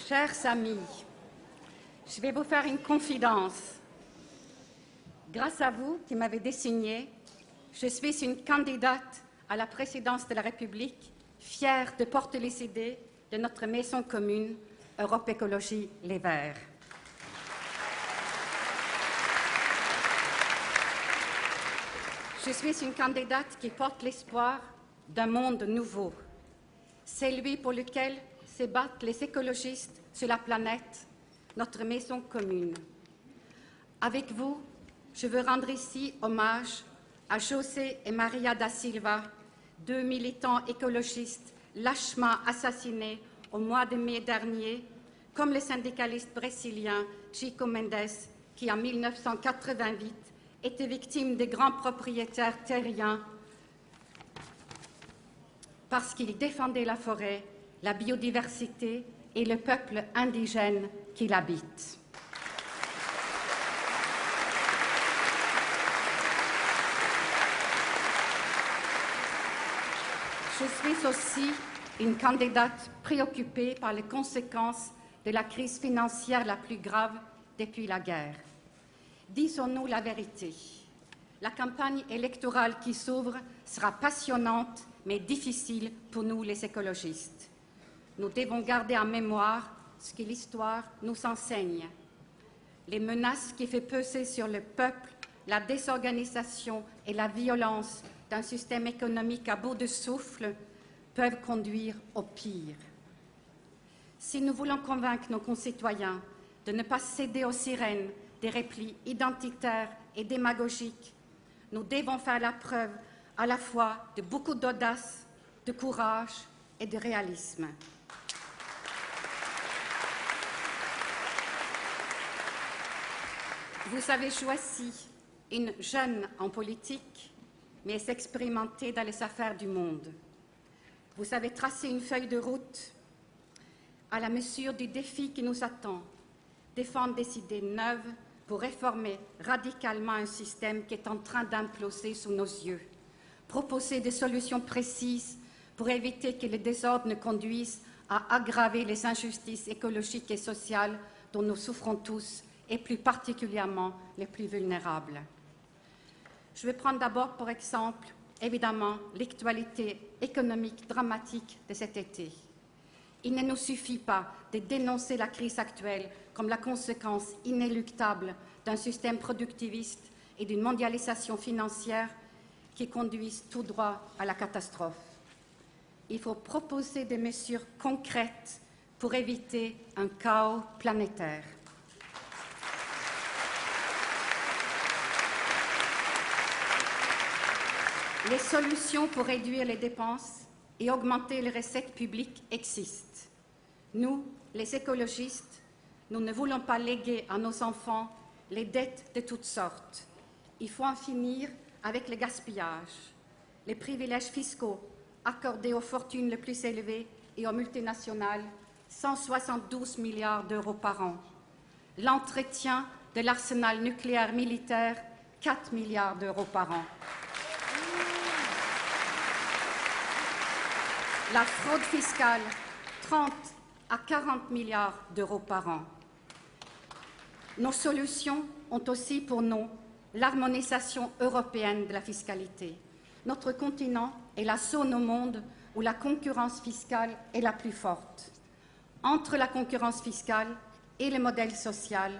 Chers amis, je vais vous faire une confidence. Grâce à vous qui m'avez désigné, je suis une candidate à la présidence de la République, fière de porter les idées de notre maison commune, Europe Écologie Les Verts. Je suis une candidate qui porte l'espoir d'un monde nouveau, celui pour lequel se battent les écologistes sur la planète, notre maison commune. Avec vous, je veux rendre ici hommage à José et Maria da Silva, deux militants écologistes lâchement assassinés au mois de mai dernier, comme le syndicaliste brésilien Chico Mendes, qui en 1988 était victime des grands propriétaires terriens parce qu'il défendait la forêt, la biodiversité et le peuple indigène qui l'habite. Je suis aussi une candidate préoccupée par les conséquences de la crise financière la plus grave depuis la guerre. Disons-nous la vérité. La campagne électorale qui s'ouvre sera passionnante mais difficile pour nous les écologistes. Nous devons garder en mémoire ce que l'histoire nous enseigne. Les menaces qui font peser sur le peuple la désorganisation et la violence d'un système économique à bout de souffle peuvent conduire au pire. Si nous voulons convaincre nos concitoyens de ne pas céder aux sirènes des replis identitaires et démagogiques, nous devons faire la preuve à la fois de beaucoup d'audace, de courage et de réalisme. Vous avez choisi une jeune en politique, mais expérimentée dans les affaires du monde. Vous avez tracé une feuille de route à la mesure du défi qui nous attend, défendre des idées neuves pour réformer radicalement un système qui est en train d'imploser sous nos yeux, proposer des solutions précises pour éviter que le désordre ne conduise à aggraver les injustices écologiques et sociales dont nous souffrons tous, et plus particulièrement les plus vulnérables. Je vais prendre d'abord pour exemple, évidemment, l'actualité économique dramatique de cet été. Il ne nous suffit pas de dénoncer la crise actuelle comme la conséquence inéluctable d'un système productiviste et d'une mondialisation financière qui conduisent tout droit à la catastrophe. Il faut proposer des mesures concrètes pour éviter un chaos planétaire. Les solutions pour réduire les dépenses et augmenter les recettes publiques existent. Nous, les écologistes, nous ne voulons pas léguer à nos enfants les dettes de toutes sortes. Il faut en finir avec le gaspillage, les privilèges fiscaux accordés aux fortunes les plus élevées et aux multinationales, 172 milliards d'euros par an. L'entretien de l'arsenal nucléaire militaire, 4 milliards d'euros par an. La fraude fiscale, 30 à 40 milliards d'euros par an. Nos solutions ont aussi pour nous l'harmonisation européenne de la fiscalité. Notre continent est la zone au monde où la concurrence fiscale est la plus forte. Entre la concurrence fiscale et le modèle social,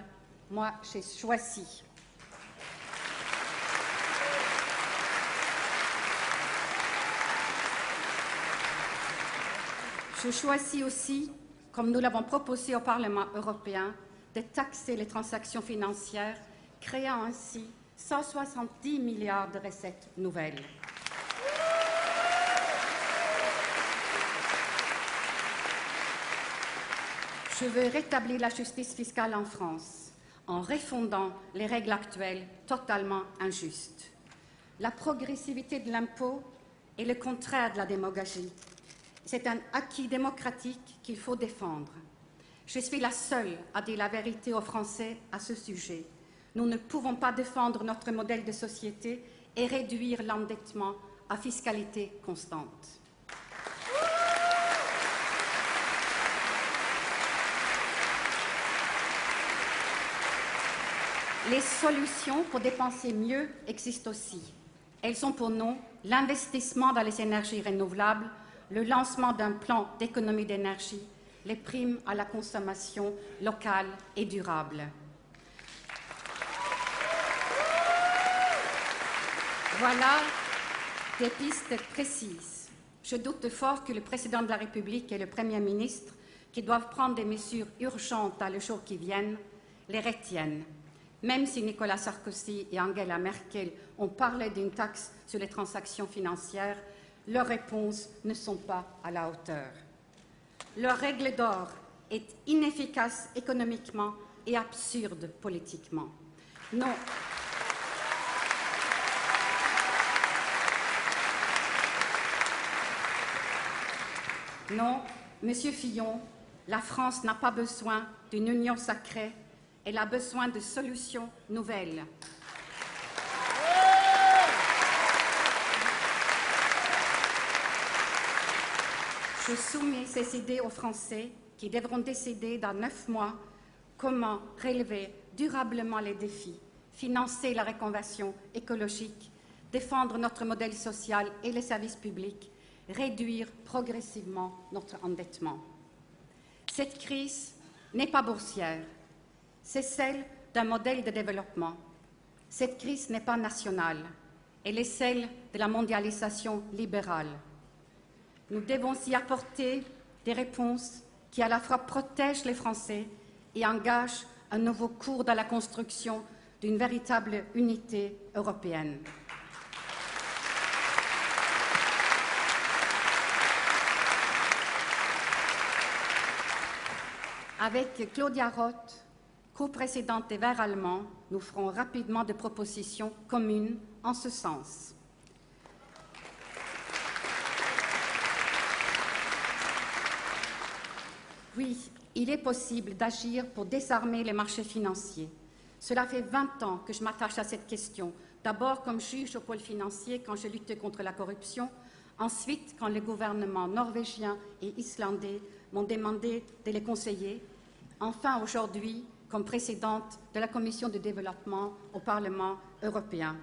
moi, j'ai choisi. Je choisis aussi, comme nous l'avons proposé au Parlement européen, de taxer les transactions financières, créant ainsi 170 milliards de recettes nouvelles. Je veux rétablir la justice fiscale en France en refondant les règles actuelles totalement injustes. La progressivité de l'impôt est le contraire de la démagogie. C'est un acquis démocratique qu'il faut défendre. Je suis la seule à dire la vérité aux Français à ce sujet. Nous ne pouvons pas défendre notre modèle de société et réduire l'endettement à fiscalité constante. Les solutions pour dépenser mieux existent aussi. Elles sont pour nous l'investissement dans les énergies renouvelables, le lancement d'un plan d'économie d'énergie, les primes à la consommation locale et durable. Voilà des pistes précises. Je doute fort que le président de la République et le Premier ministre, qui doivent prendre des mesures urgentes dans les jours qui viennent, les retiennent. Même si Nicolas Sarkozy et Angela Merkel ont parlé d'une taxe sur les transactions financières, leurs réponses ne sont pas à la hauteur. Leur règle d'or est inefficace économiquement et absurde politiquement. Non. Non, Monsieur Fillon, la France n'a pas besoin d'une union sacrée, elle a besoin de solutions nouvelles. Je soumets ces idées aux Français qui devront décider dans 9 mois comment relever durablement les défis, financer la reconversion écologique, défendre notre modèle social et les services publics, réduire progressivement notre endettement. Cette crise n'est pas boursière, c'est celle d'un modèle de développement. Cette crise n'est pas nationale, elle est celle de la mondialisation libérale. Nous devons y apporter des réponses qui à la fois protègent les Français et engagent un nouveau cours dans la construction d'une véritable unité européenne. Avec Claudia Roth, coprésidente des Verts allemands, nous ferons rapidement des propositions communes en ce sens. Oui, il est possible d'agir pour désarmer les marchés financiers. Cela fait 20 ans que je m'attache à cette question, d'abord comme juge au pôle financier quand je luttais contre la corruption, ensuite quand les gouvernements norvégiens et islandais m'ont demandé de les conseiller, enfin aujourd'hui comme présidente de la Commission de développement au Parlement européen.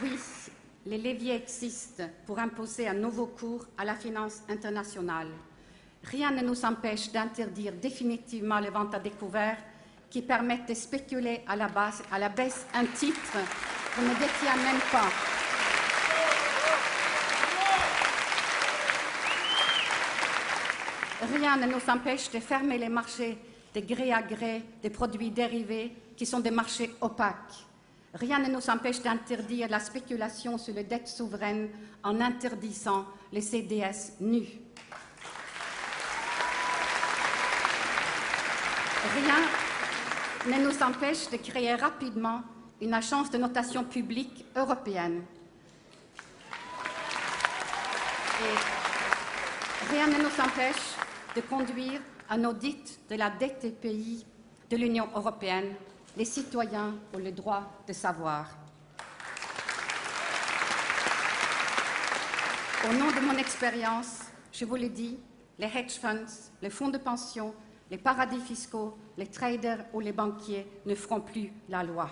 Oui, les leviers existent pour imposer un nouveau cours à la finance internationale. Rien ne nous empêche d'interdire définitivement les ventes à découvert qui permettent de spéculer à la baisse un titre qu'on ne détient même pas. Rien ne nous empêche de fermer les marchés de gré à gré des produits dérivés qui sont des marchés opaques. Rien ne nous empêche d'interdire la spéculation sur les dettes souveraines en interdisant les CDS nus. Rien ne nous empêche de créer rapidement une agence de notation publique européenne. Et rien ne nous empêche de conduire un audit de la dette des pays de l'Union européenne. Les citoyens ont le droit de savoir. Au nom de mon expérience, je vous le dis, les hedge funds, les fonds de pension, les paradis fiscaux, les traders ou les banquiers ne feront plus la loi.